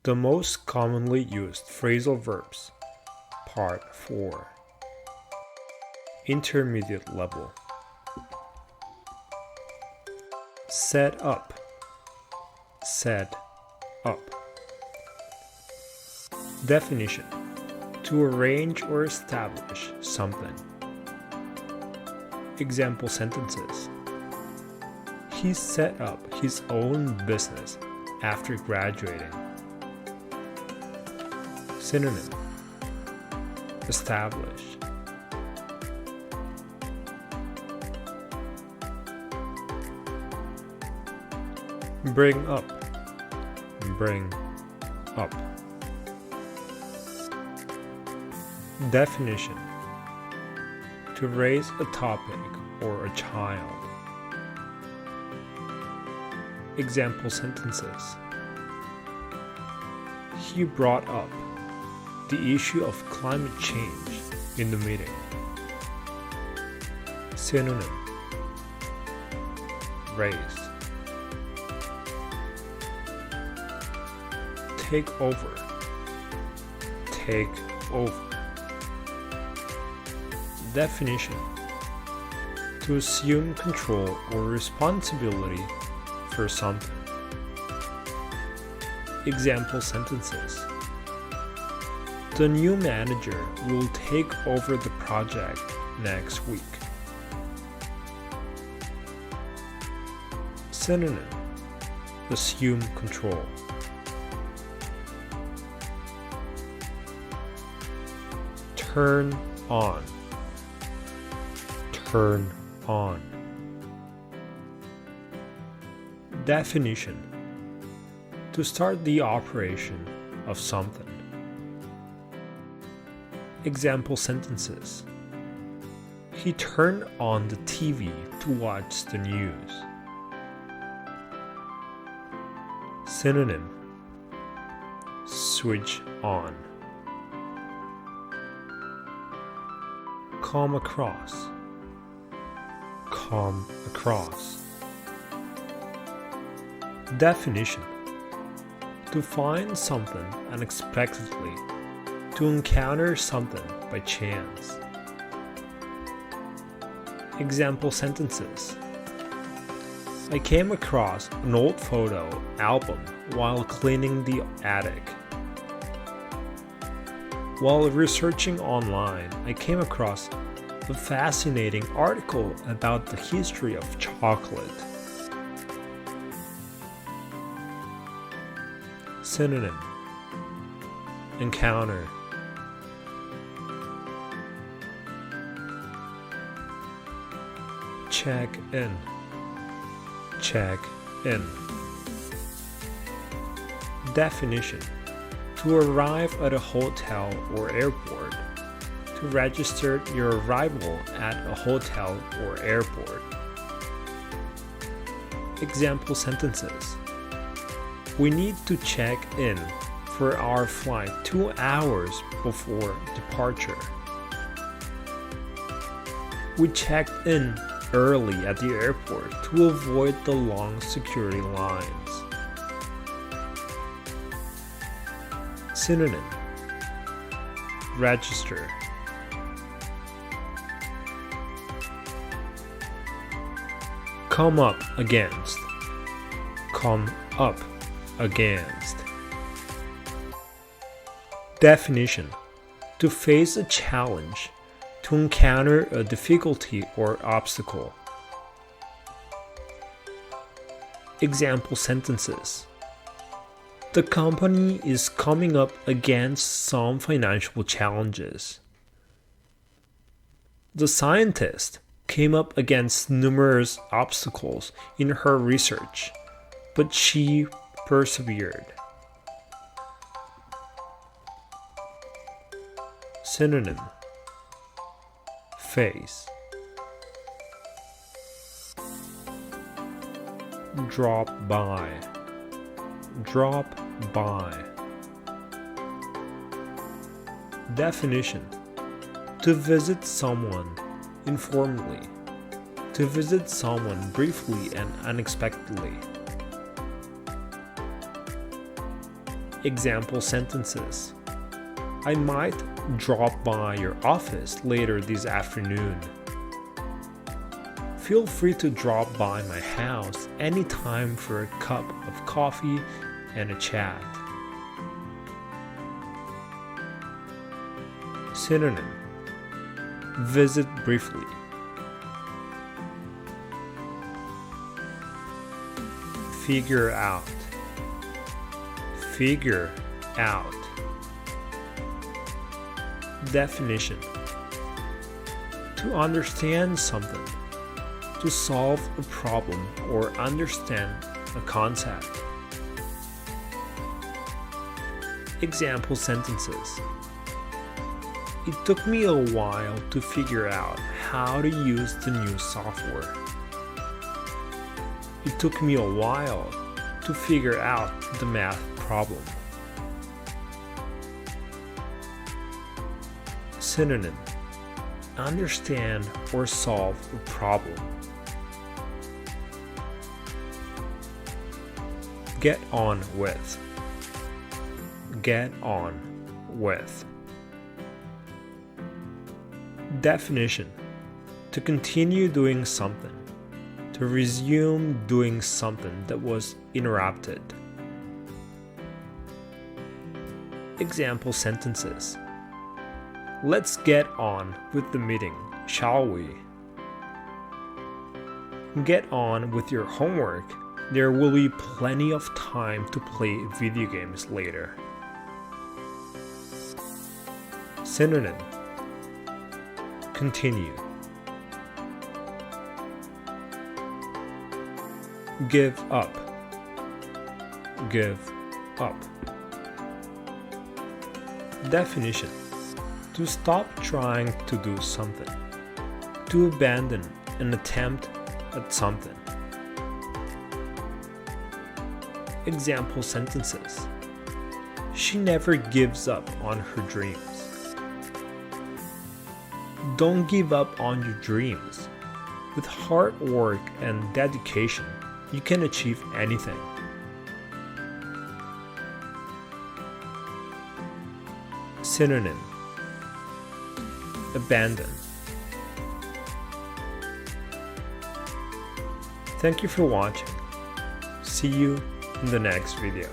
The most commonly used phrasal verbs. Part 4. Intermediate level. Set up. Set up. Definition: to arrange or establish something. Example sentences: he set up his own business after graduating. Synonym: establish. Bring up. Bring up. Definition: to raise a topic or a child. Example sentences: he brought up the issue of climate change in the meeting. Synonym: raise. Take over. Take over. Definition: to assume control or responsibility for something. Example sentences: the new manager will take over the project next week. Synonym: assume control. Turn on. Turn on. Definition: to start the operation of something. Example sentences: he turned on the TV to watch the news. Synonym: switch on. Come across. Come across. Definition: to find something unexpectedly, to encounter something by chance. Example sentences: I came across an old photo album while cleaning the attic. While researching online, I came across a fascinating article about the history of chocolate. Synonym: encounter. Check in. Check in. Definition: to arrive at a hotel or airport. To register your arrival at a hotel or airport. Example sentences: we need to check in for our flight 2 hours before departure. We checked in early at the airport to avoid the long security lines. Synonym: register. Come up against. Come up against. Definition: to face a challenge, to encounter a difficulty or obstacle. Example sentences: the company is coming up against some financial challenges. The scientist came up against numerous obstacles in her research, but she persevered. Synonym: face. Drop by. Drop by. Definition: to visit someone informally. To visit someone briefly and unexpectedly. Example sentences. I might drop by your office later this afternoon. Feel free to drop by my house anytime for a cup of coffee and a chat. Synonym. Visit briefly. Figure out. Figure out. Definition. To understand something. To solve a problem or understand a concept. Example sentences. It took me a while to figure out how to use the new software. It took me a while to figure out the math problem. Synonym. Understand or solve a problem. Get on with. Get on with. Definition. To continue doing something. To resume doing something that was interrupted. Example sentences. Let's get on with the meeting, shall we? Get on with your homework. There will be plenty of time to play video games later. Synonym. Continue. Give up. Give up. Definition. To stop trying to do something. To abandon an attempt at something. Example sentences. She never gives up on her dreams. Don't give up on your dreams. With hard work and dedication, you can achieve anything. Synonym. Abandon. Thank you for watching. See you in the next video.